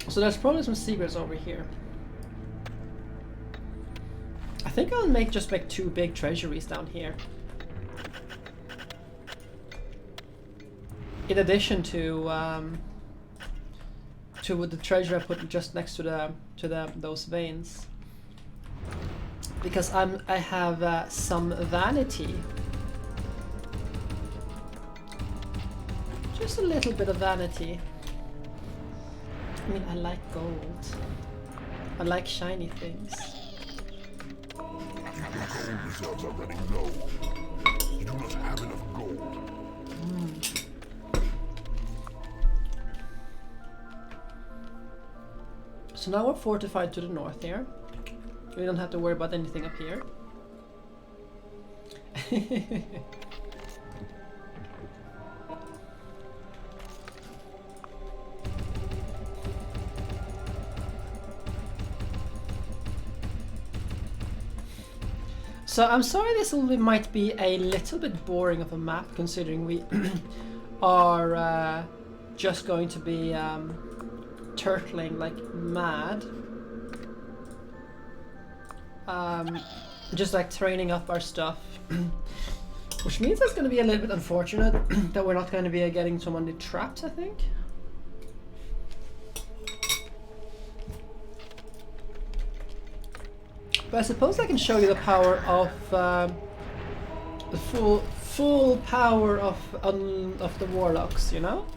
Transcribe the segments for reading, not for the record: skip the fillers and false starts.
So there's probably some secrets over here. I think I'll just make 2 big treasuries down here. In addition to the treasure I put just next to those veins. Because I have some vanity. Just a little bit of vanity. I mean, I like gold. I like shiny things. Your gold reserves are running low. You do not have enough gold. So now we're fortified to the north here. We don't have to worry about anything up here. So I'm sorry this might be a little bit boring of a map, considering we are just going to be turtling like mad. Just like training up our stuff. Which means it's going to be a little bit unfortunate that we're not going to be getting so many traps, I think. But I suppose I can show you the power of the full power of the warlocks, you know?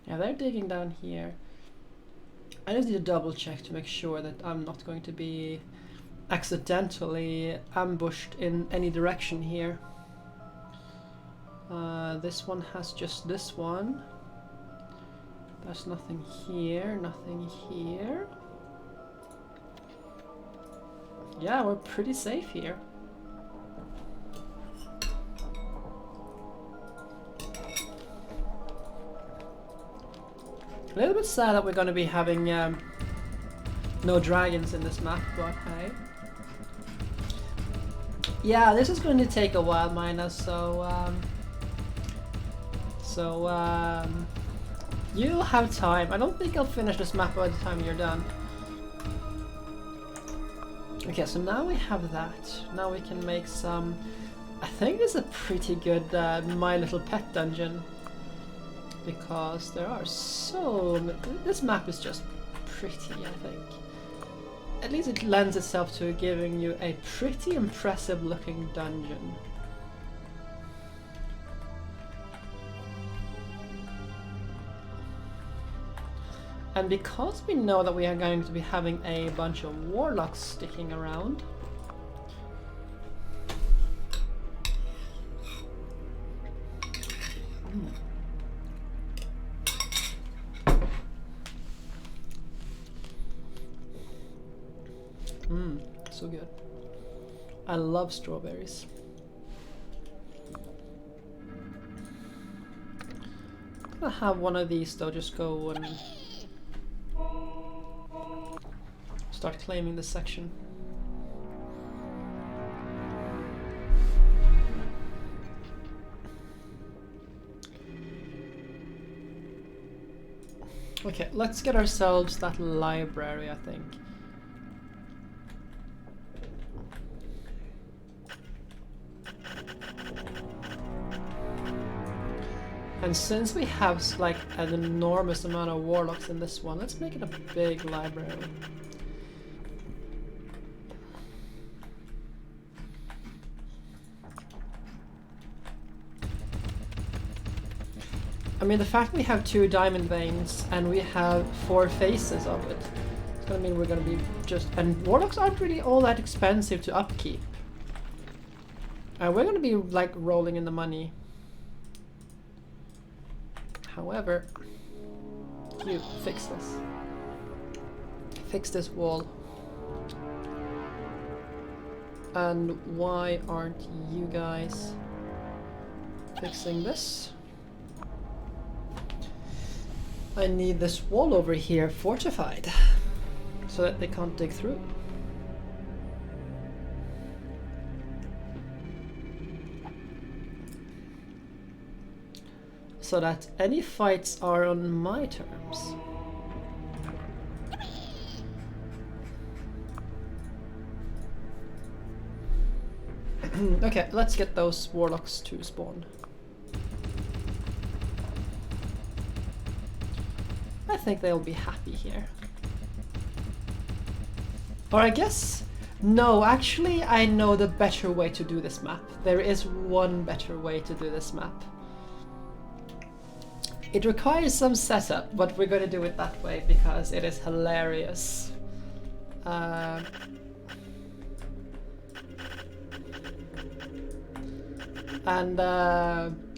Yeah, they're digging down here. I just need to double check to make sure that I'm not going to be accidentally ambushed in any direction here. This one has just this one. There's nothing here, nothing here. Yeah, we're pretty safe here. A little bit sad that we're going to be having no dragons in this map, but hey. Yeah, this is going to take a while, Mina, so you'll have time. I don't think I'll finish this map by the time you're done. Okay, so now we have that. Now we can make some... I think this is a pretty good My Little Pet dungeon. Because there are so... This map is just pretty, I think. At least it lends itself to giving you a pretty impressive looking dungeon. And because we know that we are going to be having a bunch of warlocks sticking around, so good. I love strawberries. I'm gonna have one of these though, just go and start claiming this section. Okay, let's get ourselves that library, I think. And since we have like an enormous amount of warlocks in this one, let's make it a big library. I mean, the fact we have 2 diamond veins and we have 4 faces of it, it's gonna mean we're gonna be just... And warlocks aren't really all that expensive to upkeep. We're gonna be like rolling in the money. However, you fix this. Fix this wall. And why aren't you guys fixing this? I need this wall over here fortified so that they can't dig through. So that any fights are on my terms. Okay, let's get those warlocks to spawn. I think they'll be happy here. Or I guess... No, actually I know the better way to do this map. There is one better way to do this map. It requires some setup, but we're gonna do it that way because it is hilarious. And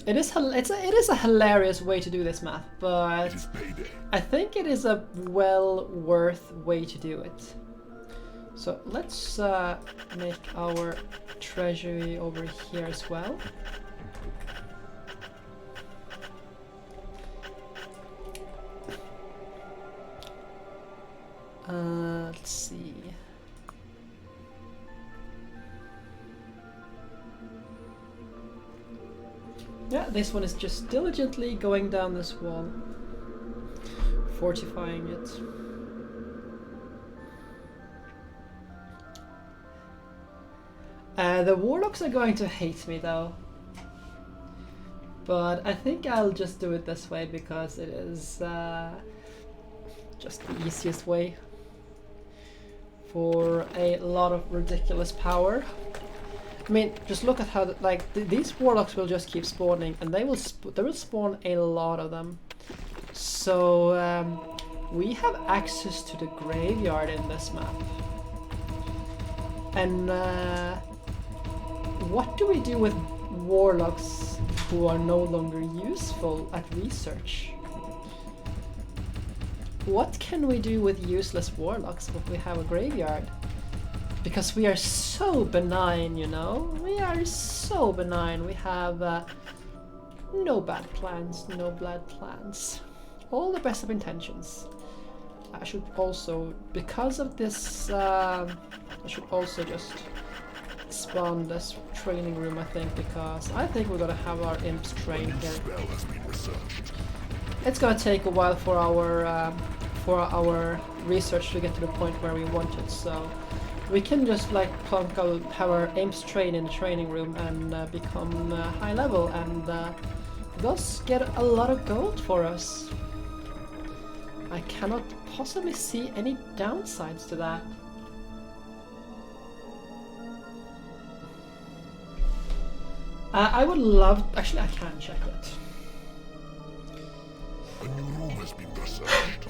it is a hilarious way to do this map, but I think it is a well worth way to do it. So let's make our treasury over here as well. Let's see. Yeah, this one is just diligently going down this wall, fortifying it. The warlocks are going to hate me though, but I think I'll just do it this way because it is just the easiest way for a lot of ridiculous power. I mean, just look at how these warlocks will just keep spawning, and they will spawn a lot of them. So we have access to the graveyard in this map. And what do we do with warlocks who are no longer useful at research? What can we do with useless warlocks if we have a graveyard? Because we are so benign, you know? We are so benign. We have no bad plans, no bad plans. All the best of intentions. I should also, because of this, I should also just spawn this training room, I think, because I think we're gonna have our imps train here. It's gonna take a while for our research to get to the point where we want it, so we can just like plunk out, have our imps train in the training room and become high level, and thus get a lot of gold for us. I cannot possibly see any downsides to that. I would love... Actually, I can check it. A new room has been researched.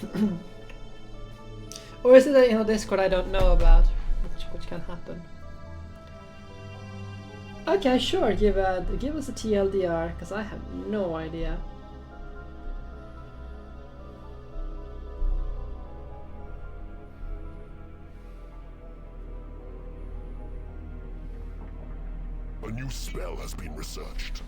Or is it in a Discord I don't know about, which can happen? Okay, sure. Give us a TLDR, because I have no idea. A new spell has been researched.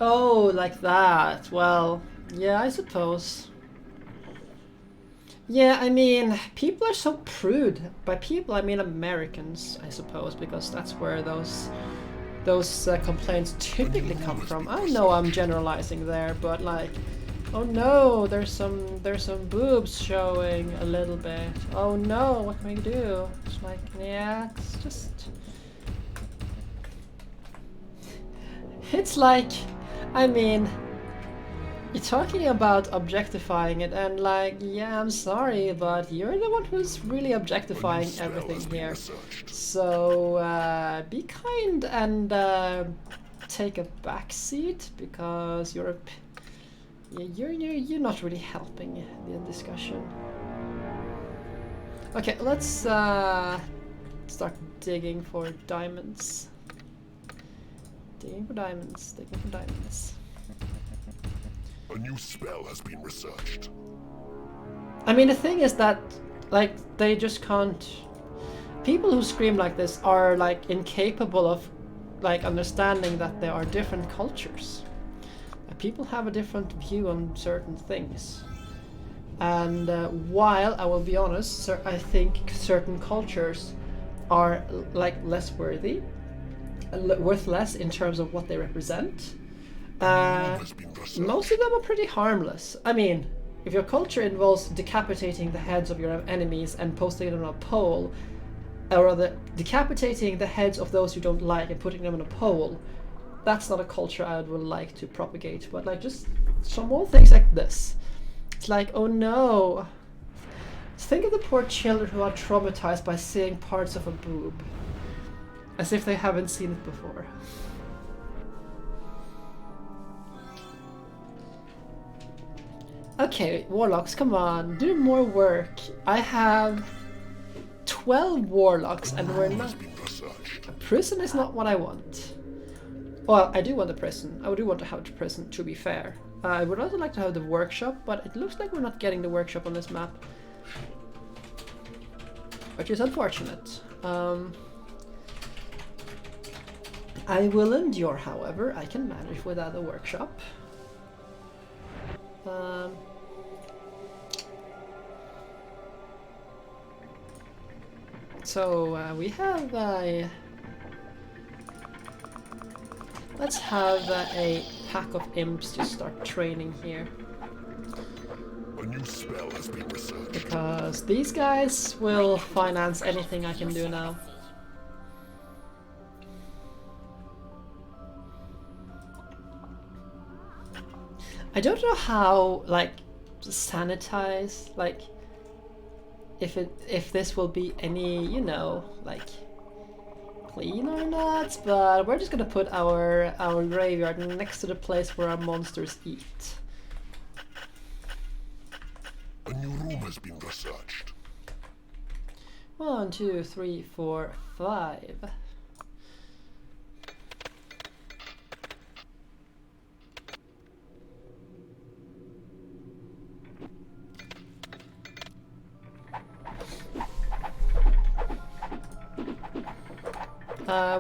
Oh, like that. Well, yeah, I suppose. Yeah, I mean, people are so prude. By people, I mean Americans, I suppose, because that's where those complaints typically come from. I know I'm generalizing there, but like, oh no, there's some boobs showing a little bit. Oh no, what can we do? It's like, yeah, it's just... It's like, I mean, you're talking about objectifying it, and like, yeah, I'm sorry, but you're the one who's really objectifying everything here. So be kind and take a back seat, because you're not really helping the discussion. Okay, let's start digging for diamonds. Digging for diamonds. Digging for diamonds. A new spell has been researched. I mean, the thing is that, like, they just can't... People who scream like this are, like, incapable of, like, understanding that there are different cultures. People have a different view on certain things. And while, I will be honest, I think certain cultures are, like, less worthy, worth less in terms of what they represent, most of them are pretty harmless. I mean, if your culture involves decapitating the heads of your enemies and posting them on a pole, or rather decapitating the heads of those you don't like and putting them on a pole, that's not a culture I would like to propagate. But like, just small things like this, it's like, oh no, think of the poor children who are traumatized by seeing parts of a boob, as if they haven't seen it before. Okay, warlocks, come on, do more work. I have 12 warlocks and we're not... A prison is not what I want. Well, I do want a prison. I do want to have a prison, to be fair. I would also like to have the workshop, but it looks like we're not getting the workshop on this map. Which is unfortunate. I will endure, however. I can manage without a workshop. So we have a... Let's have a pack of imps to start training here. A new spell has been researched. Because these guys will finance anything I can do now. I don't know how, like, sanitize, like, if this will be any, you know, like, clean or not, but we're just gonna put our graveyard next to the place where our monsters eat. A new room has been researched. 1, 2, 3, 4, 5.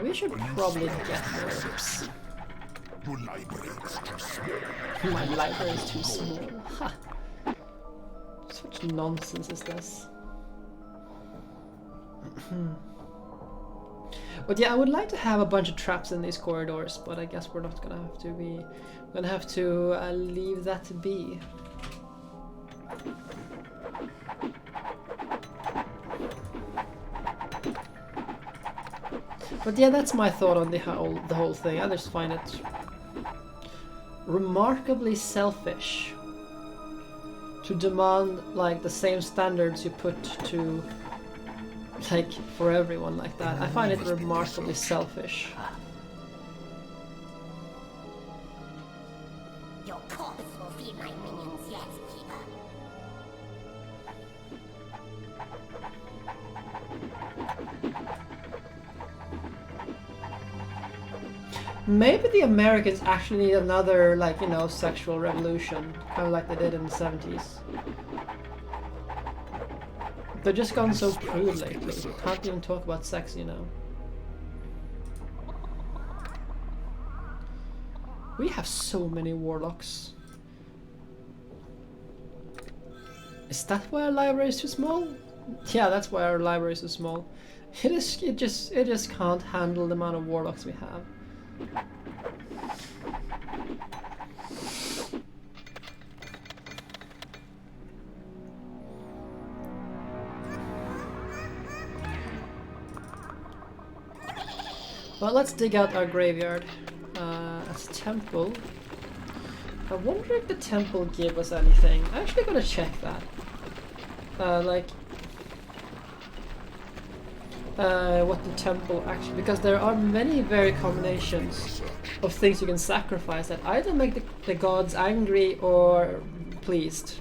We should probably get herbs. Your library is too small. My library is too small. Ha! Such nonsense is this? But yeah, I would like to have a bunch of traps in these corridors, but I guess we're not gonna have to be... We're gonna have to leave that to be. But yeah, that's my thought on the whole thing. I just find it remarkably selfish to demand like the same standards you put to like for everyone like that. I find it remarkably selfish. Your corpse will feed my minions yet, Keeper. Maybe the Americans actually need another, like, you know, sexual revolution, kind of like they did in the 70s. They've just gone so crude lately. You can't even talk about sex, you know. We have so many warlocks. Is that why our library is too small? Yeah, that's why our library is too small. It just can't handle the amount of warlocks we have. Well, let's dig out our graveyard. As a temple. I wonder if the temple gave us anything. I'm actually gonna check that. What the temple actually, because there are many varied combinations of things you can sacrifice that either make the gods angry or pleased.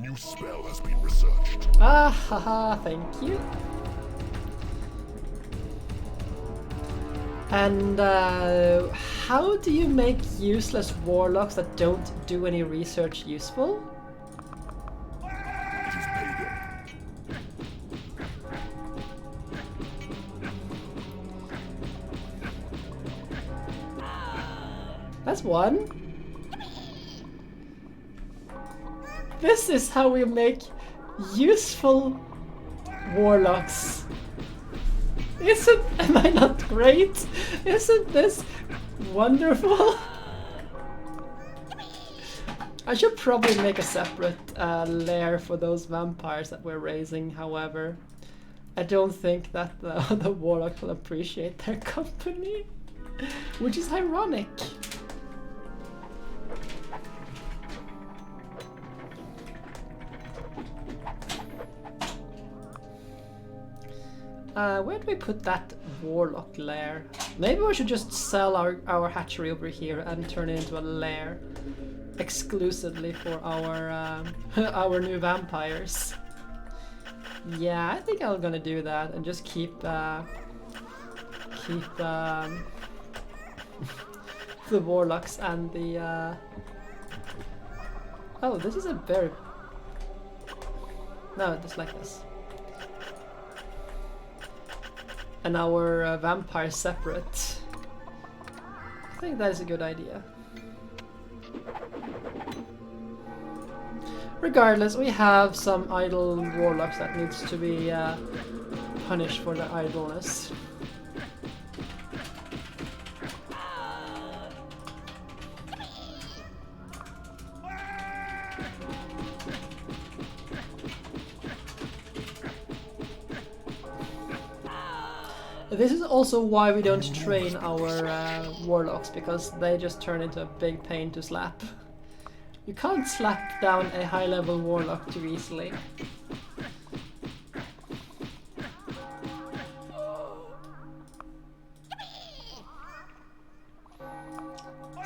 new spell has been researched. Ah, haha, thank you. And how do you make useless warlocks that don't do any research useful? It is payday. That's one. This is how we make useful warlocks. Am I not great? Isn't this wonderful? I should probably make a separate lair for those vampires that we're raising, however. I don't think that the warlock will appreciate their company, which is ironic. Where do we put that warlock lair? Maybe we should just sell our hatchery over here and turn it into a lair exclusively for our our new vampires. Yeah, I think I'm gonna do that and just keep the warlocks and the oh, this is a very no, just like this. And our vampires separate. I think that is a good idea. Regardless, we have some idle warlocks that needs to be punished for their idleness. This is also why we don't train our warlocks, because they just turn into a big pain to slap. You can't slap down a high-level warlock too easily.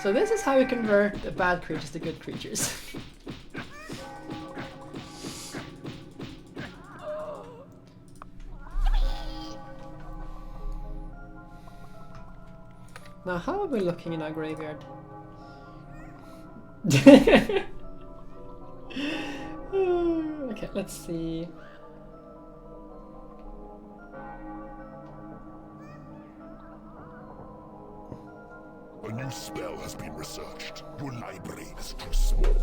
So this is how we convert the bad creatures to good creatures. Now, how are we looking in our graveyard? Okay, let's see. A new spell has been researched. Your library is too small.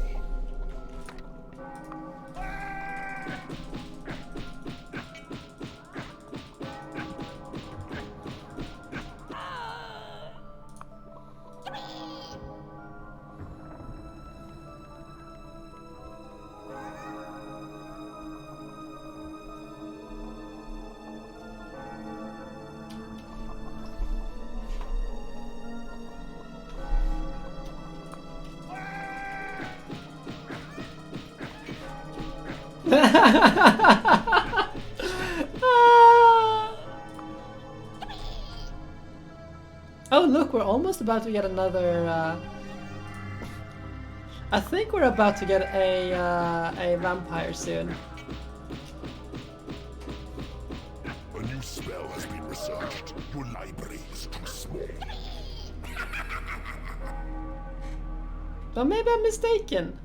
Oh look, we're almost about to get another I think we're about to get a vampire soon. A new spell has been researched. Your library is too small. But maybe I'm mistaken.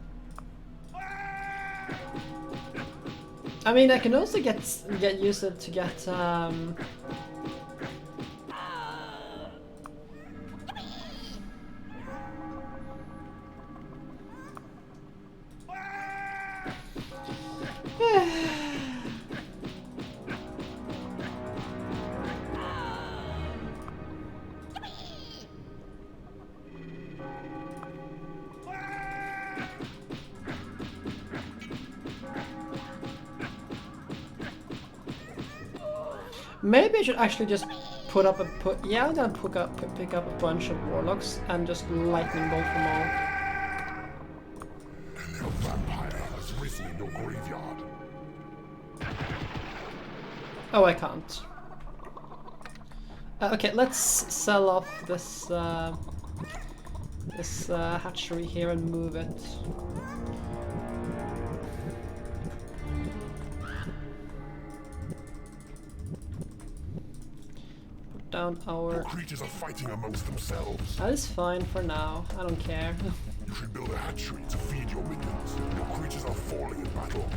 I mean, I can also get used to get maybe I should actually just put up yeah, I'm gonna pick up a bunch of warlocks and just lightning bolt them all. A vampire has risen in your graveyard. Oh, I can't. Okay, let's sell off this hatchery here and move it. down our... Creatures are fighting amongst themselves. That is fine for now. I don't care. You should build a hatchery to feed your minions. Your creatures are falling in battle.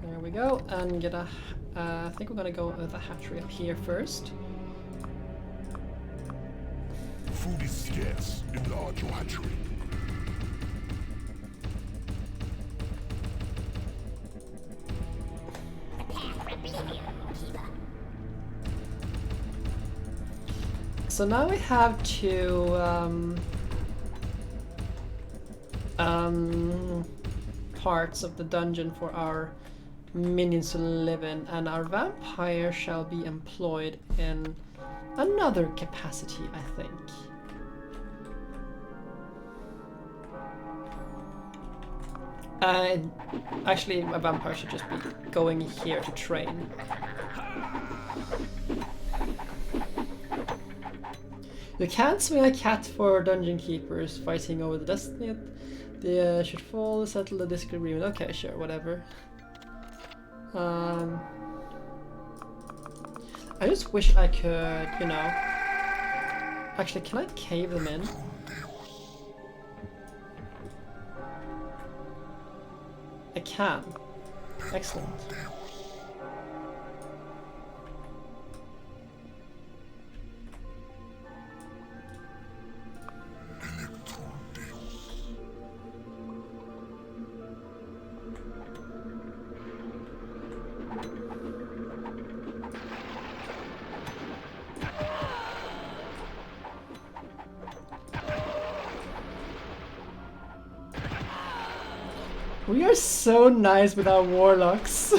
There we go, and get a... I think we're gonna go with a hatchery up here first. Food is scarce. Enlarge your hatchery. So now we have two parts of the dungeon for our minions to live in, and our vampire shall be employed in another capacity, I think. Actually, a vampire should just be going here to train. You can't swing a cat for dungeon keepers fighting over the destiny. They should fall, settle the disagreement. Okay, sure, whatever. I just wish I could, you know... Actually, can I cave them in? I can. Excellent. We are so nice with our warlocks.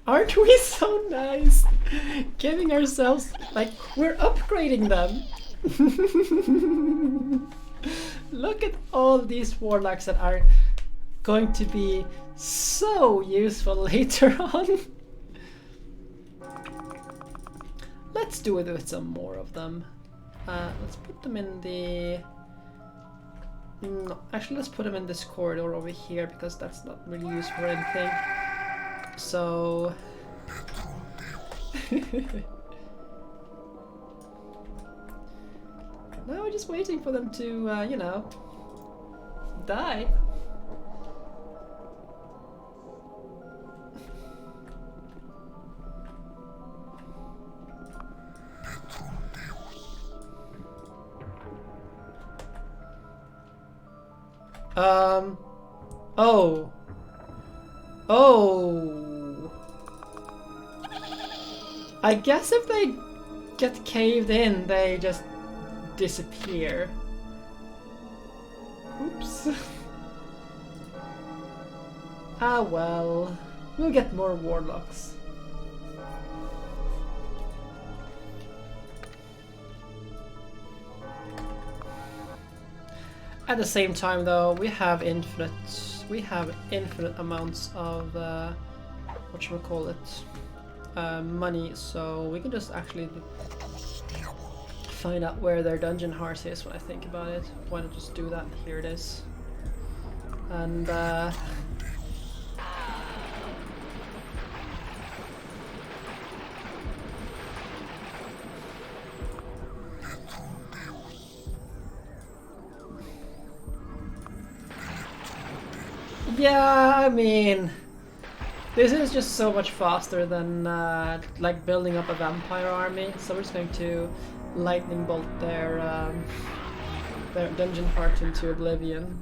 Aren't we so nice? Giving ourselves, like, we're upgrading them. Look at all these warlocks that are going to be so useful later on. Let's do it with some more of them. Let's put them in the... No, actually let's put them in this corridor over here because that's not really used for anything. So... now we're just waiting for them to, you know, die. Oh. Oh. I guess if they get caved in, they just disappear. Oops. Ah well. We'll get more warlocks. At the same time though, we have infinite amounts of whatchamacallit, money, so we can just actually find out where their dungeon heart is when I think about it. Why not just do that? Here it is. And yeah, I mean, this is just so much faster than like building up a vampire army. So we're just going to lightning bolt their dungeon heart into oblivion.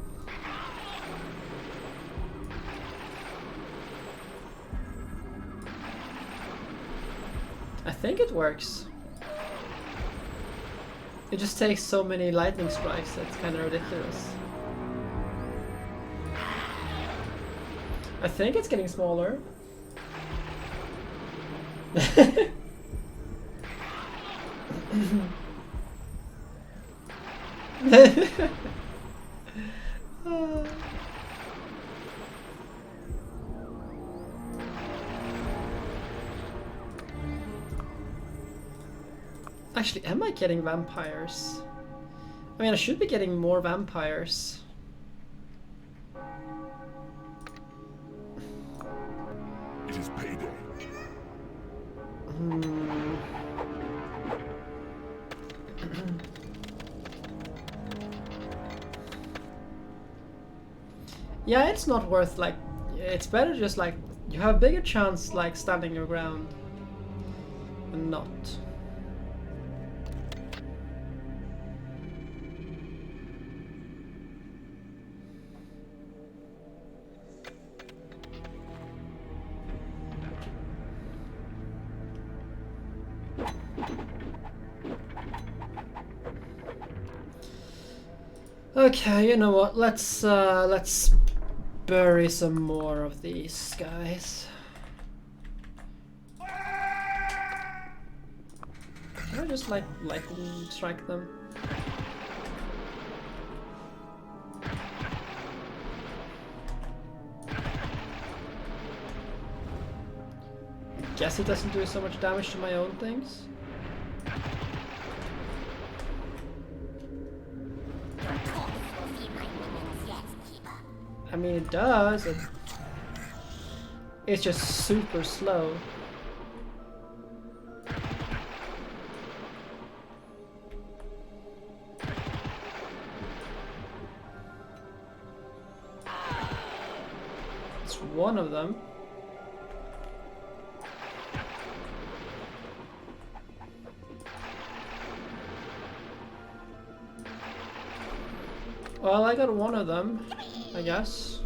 I think it works. It just takes so many lightning strikes, it's kind of ridiculous. I think it's getting smaller. Actually, am I getting vampires? I mean, I should be getting more vampires. It is payday. Yeah, it's not worth, like, it's better just, like, you have a bigger chance, like, standing your ground than not. Okay, you know what? Let's bury some more of these guys. Can I just like lightning strike them? Guess it doesn't do so much damage to my own things. I mean, it does. It's just super slow. It's one of them. Well, I got one of them, I guess.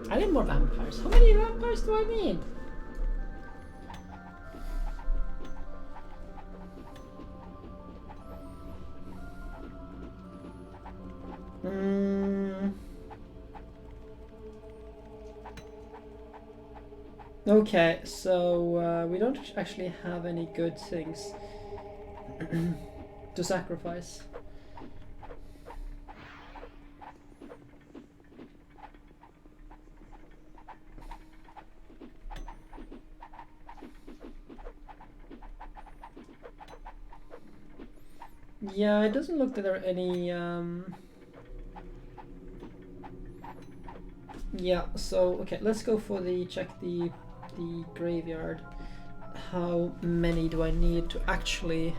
I need more vampires. How many vampires do I need? Okay, so we don't actually have any good things to sacrifice. Yeah, it doesn't look that there are any yeah, so okay, let's go for the check the graveyard. How many do I need to actually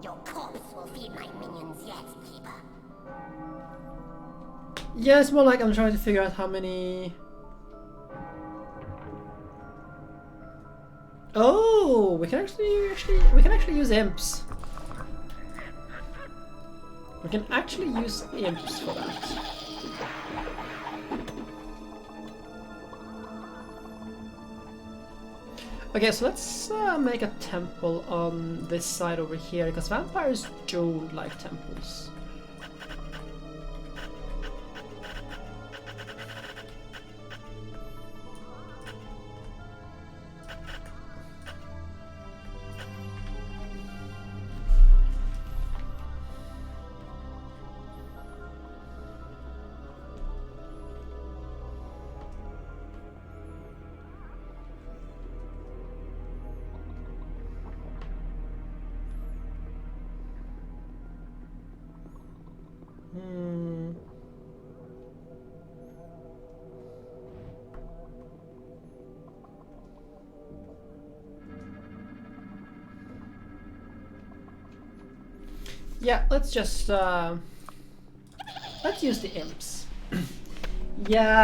Your corpse will feed my minions yet, Keeper. yeah, it's more like I'm trying to figure out how many. Oh, we can actually use imps. We can actually use imps for that. Okay, so let's make a temple on this side over here, because vampires don't like temples. Yeah, let's just let's use the imps. Yeah.